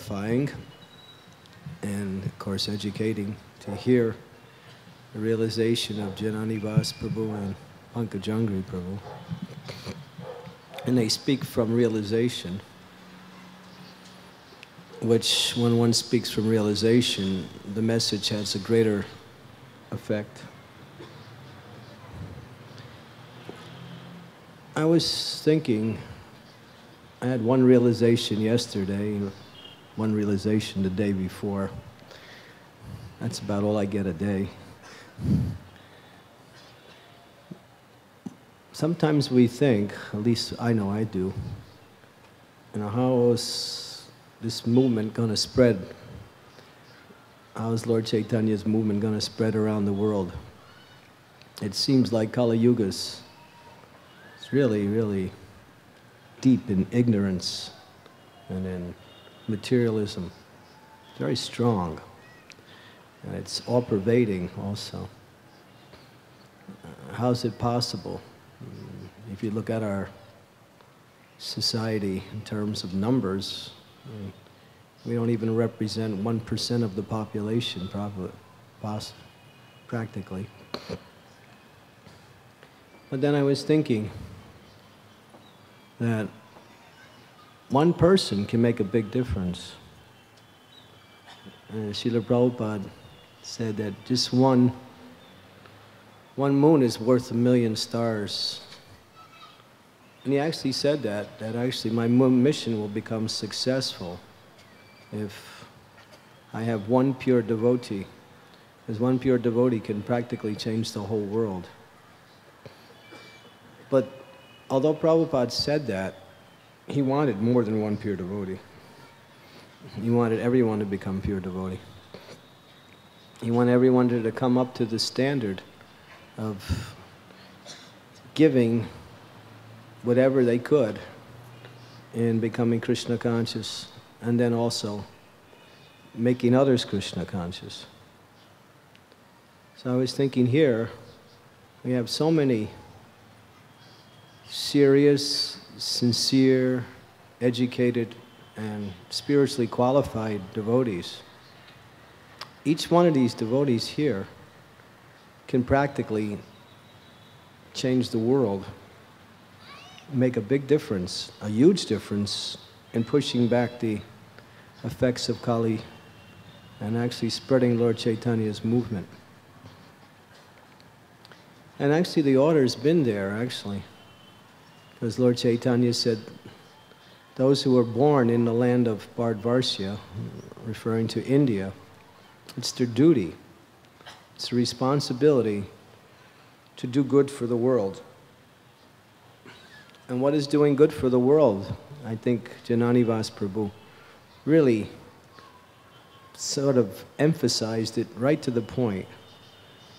edifying and, of course, educating to hear the realization of Jananivas Prabhu and Pankajangri Prabhu. And they speak from realization, which, when one speaks from realization, the message has a greater effect. I was thinking, I had one realization yesterday, one realization the day before. That's about all I get a day. Sometimes we think, at least I know I do, how is this movement going to spread? How is Lord Chaitanya's movement going to spread around the world? It seems like Kali Yuga's really, really deep in ignorance and in materialism. Very strong. And it's all-pervading also. How is it possible? If you look at our society in terms of numbers, we don't even represent 1% of the population, practically. But then I was thinking that one person can make a big difference. Srila Prabhupada said that just one moon is worth 1,000,000 stars. And he actually said that actually my mission will become successful if I have one pure devotee. Because one pure devotee can practically change the whole world. But although Prabhupada said that, he wanted more than one pure devotee. He wanted everyone to become pure devotee. He wanted everyone to come up to the standard of giving whatever they could in becoming Krishna conscious, and then also making others Krishna conscious. So I was thinking here, we have so many serious, sincere, educated, and spiritually qualified devotees. Each one of these devotees here can practically change the world, make a big difference, a huge difference in pushing back the effects of Kali and actually spreading Lord Chaitanya's movement. And actually the order's been there, actually. Because Lord Chaitanya said, those who were born in the land of Bharatvarsya, referring to India, it's their duty, it's a responsibility to do good for the world. And what is doing good for the world? I think Jananivas Prabhu really sort of emphasized it right to the point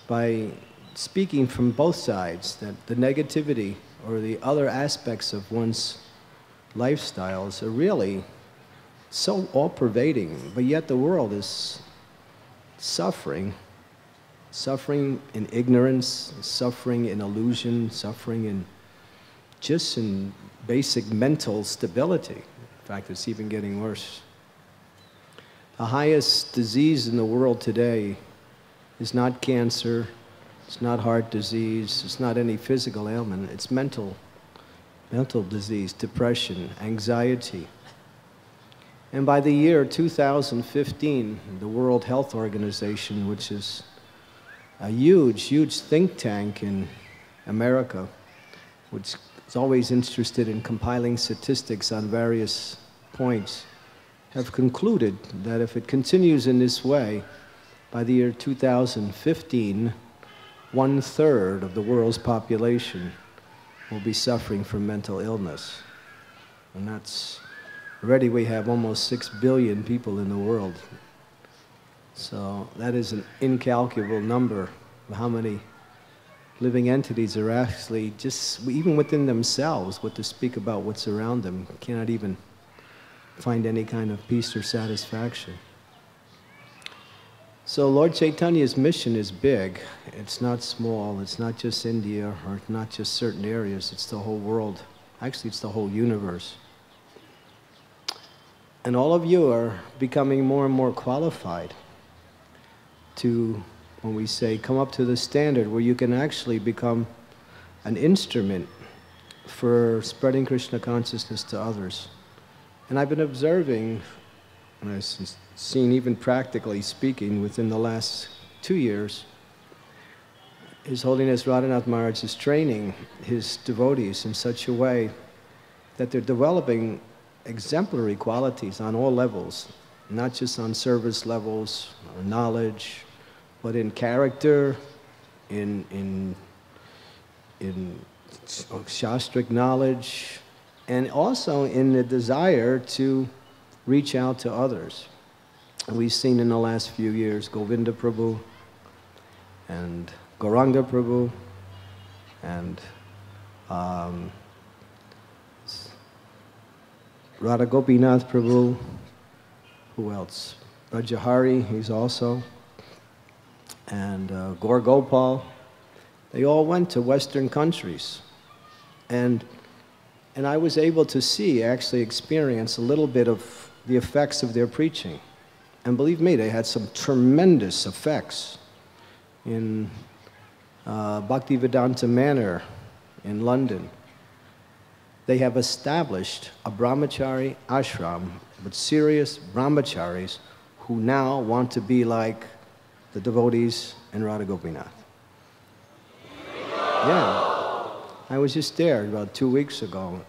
by speaking from both sides, that the negativity or the other aspects of one's lifestyles are really so all-pervading, but yet the world is suffering in ignorance, suffering in illusion, suffering in just in basic mental stability. In fact, it's even getting worse. The highest disease in the world today is not cancer, it's not heart disease, it's not any physical ailment, it's mental disease, depression, anxiety. And by the year 2015, the World Health Organization, which is a huge, huge think tank in America, which is always interested in compiling statistics on various points, have concluded that if it continues in this way, by the year 2015, 1/3 of the world's population will be suffering from mental illness. And that's, already we have almost 6 billion people in the world. So that is an incalculable number of how many living entities are actually just, even within themselves, what to speak about what's around them, cannot even find any kind of peace or satisfaction. So Lord Chaitanya's mission is big. It's not small. It's not just India or not just certain areas. It's the whole world. Actually, it's the whole universe. And all of you are becoming more and more qualified to, when we say, come up to the standard where you can actually become an instrument for spreading Krishna consciousness to others. And I've been observing, and I've seen even practically speaking within the last 2 years, His Holiness Radhanath Maharaj is training his devotees in such a way that they're developing exemplary qualities on all levels, not just on service levels or knowledge, but in character, in shastric knowledge, and also in the desire to reach out to others. And we've seen in the last few years Govinda Prabhu and Gauranga Prabhu and Radha Gopinath Prabhu, who else? Rajahari, he's also, and Gaur Gopal. They all went to Western countries. And I was able to see, actually experience a little bit of the effects of their preaching. And believe me, they had some tremendous effects. In Bhaktivedanta Manor in London, they have established a brahmachari ashram with serious brahmacharis who now want to be like the devotees in Radha Gopinath. Yeah, I was just there about 2 weeks ago,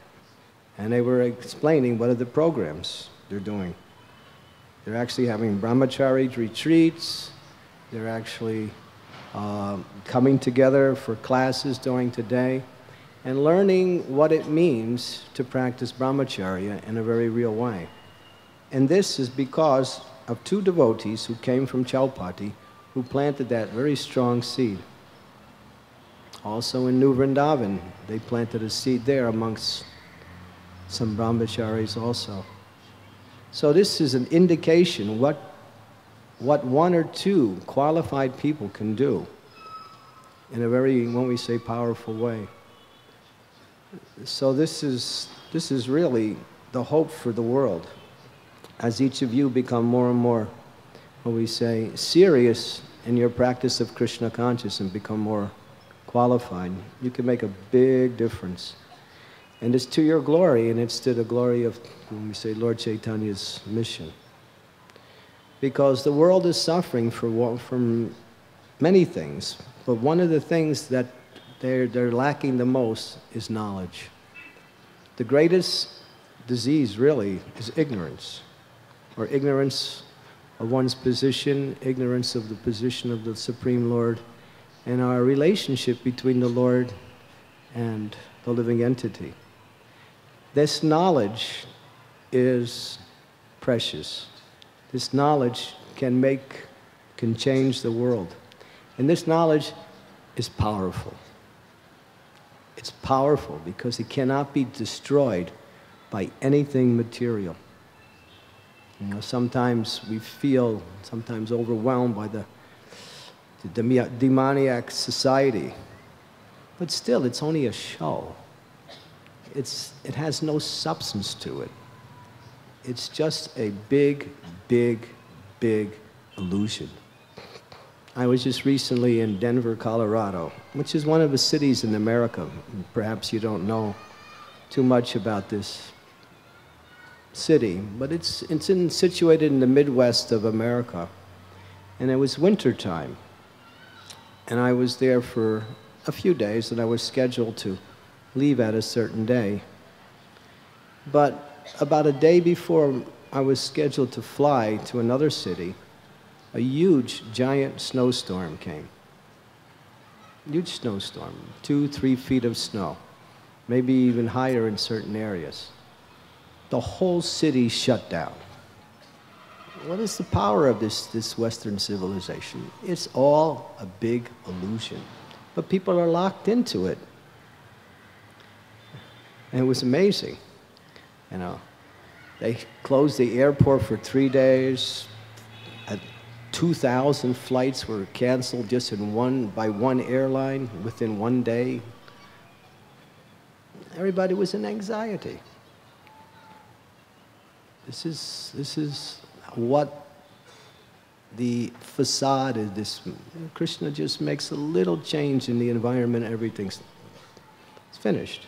and they were explaining what are the programs they're doing. They're actually having brahmachari retreats. They're actually coming together for classes during today and learning what it means to practice brahmacharya in a very real way. And this is because of 2 devotees who came from Chaupati who planted that very strong seed. Also in New Vrindavan, they planted a seed there amongst some brahmacharis also. So this is an indication what 1 or 2 qualified people can do in a very, when we say, powerful way. So this is really the hope for the world. As each of you become more and more, when we say, serious in your practice of Krishna consciousness and become more qualified, you can make a big difference. And it's to your glory, and it's to the glory of, when we say, Lord Chaitanya's mission. Because the world is suffering from many things, but one of the things that they're lacking the most is knowledge. The greatest disease, really, is ignorance, or ignorance of one's position, ignorance of the position of the Supreme Lord, and our relationship between the Lord and the living entity. This knowledge is precious. This knowledge can change the world. And this knowledge is powerful. It's powerful because it cannot be destroyed by anything material. You know, sometimes we feel overwhelmed by the demoniac society. But still, it's only a show. It has no substance to it. It's just a big, big, big illusion. I was just recently in Denver, Colorado, which is one of the cities in America. Perhaps you don't know too much about this city, but it's situated in the Midwest of America. And it was winter time. And I was there for a few days, and I was scheduled to leave at a certain day. But about a day before I was scheduled to fly to another city, a huge, giant snowstorm came. Huge snowstorm, 2-3 feet of snow, maybe even higher in certain areas. The whole city shut down. What is the power of this Western civilization? It's all a big illusion, but people are locked into it. And it was amazing. You know, they closed the airport for 3 days. 2,000 flights were canceled just by one airline within 1 day. Everybody was in anxiety. This is what the facade is. This Krishna just makes a little change in the environment, everything's finished.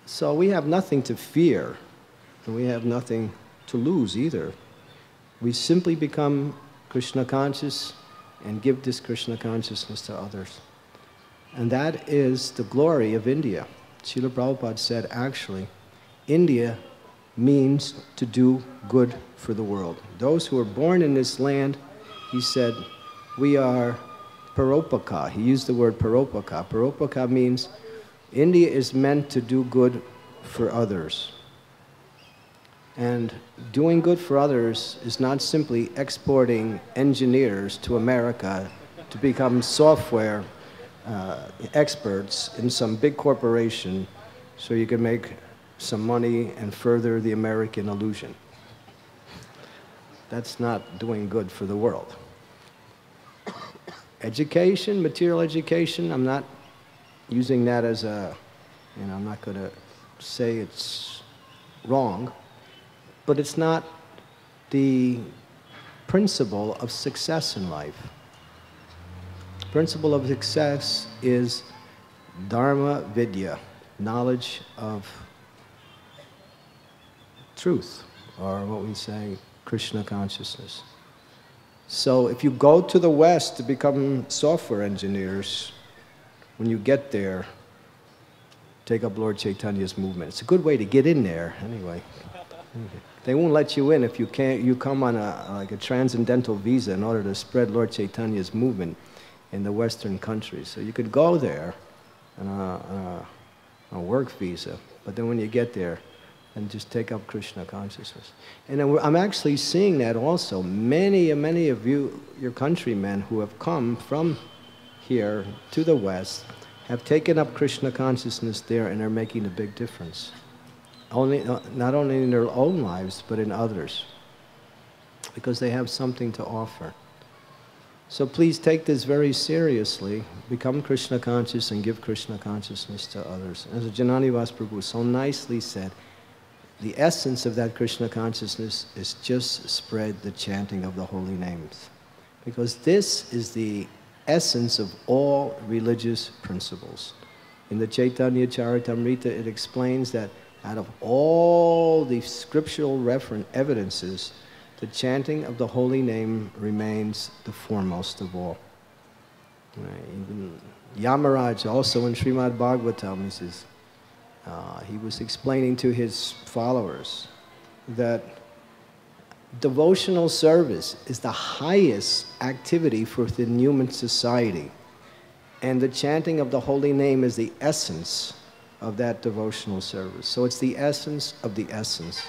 So we have nothing to fear, and we have nothing to lose either. We simply become Krishna conscious and give this Krishna consciousness to others. And that is the glory of India. Srila Prabhupada said, actually, India means to do good for the world. Those who are born in this land, he said, we are paropaka. He used the word paropaka. Paropaka means India is meant to do good for others. And doing good for others is not simply exporting engineers to America to become software experts in some big corporation so you can make some money and further the American illusion. That's not doing good for the world. Education, material education, I'm not using that as a, I'm not going to say it's wrong, but it's not the principle of success in life. Principle of success is dharma vidya, knowledge of truth, or what we say, Krishna consciousness. So if you go to the West to become software engineers, when you get there, take up Lord Chaitanya's movement. It's a good way to get in there, anyway. They won't let you in if you can't. You come on like a transcendental visa in order to spread Lord Chaitanya's movement in the Western countries. So you could go there on a work visa, but then when you get there, then just take up Krishna consciousness. And I'm actually seeing that also. Many of you, your countrymen who have come from here to the West, have taken up Krishna consciousness there and are making a big difference. Not only in their own lives, but in others. Because they have something to offer. So please take this very seriously. Become Krishna conscious and give Krishna consciousness to others. As Jananivas Prabhu so nicely said, the essence of that Krishna consciousness is just spread the chanting of the holy names. Because this is the essence of all religious principles. In the Chaitanya Charitamrita, it explains that out of all the scriptural evidences, the chanting of the holy name remains the foremost of all. Even Yamaraj, also in Srimad Bhagavatam, he says, he was explaining to his followers that devotional service is the highest activity within human society. And the chanting of the holy name is the essence of that devotional service. So it's the essence of the essence.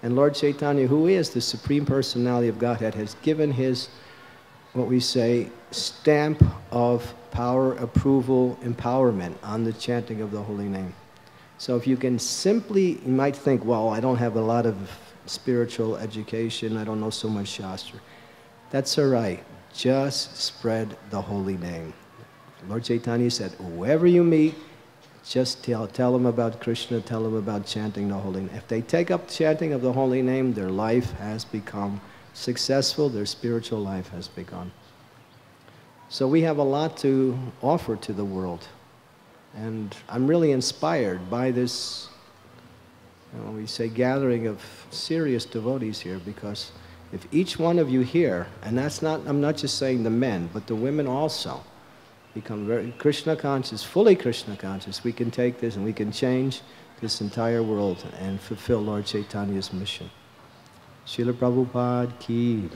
And Lord Chaitanya, who is the Supreme Personality of Godhead, has given his, what we say, stamp of power, approval, empowerment on the chanting of the holy name. So if you can simply, you might think, well, I don't have a lot of spiritual education, I don't know so much Shastra. That's all right. Just spread the holy name. Lord Chaitanya said, whoever you meet, just tell them about Krishna, tell them about chanting the holy name. If they take up chanting of the holy name, their life has become successful, their spiritual life has begun. So we have a lot to offer to the world. And I'm really inspired by this, we say, gathering of serious devotees here, because if each one of you here, and that's not, I'm not just saying the men, but the women also, become very Krishna conscious, fully Krishna conscious, we can take this and we can change this entire world and fulfill Lord Chaitanya's mission. Srila Prabhupada ki.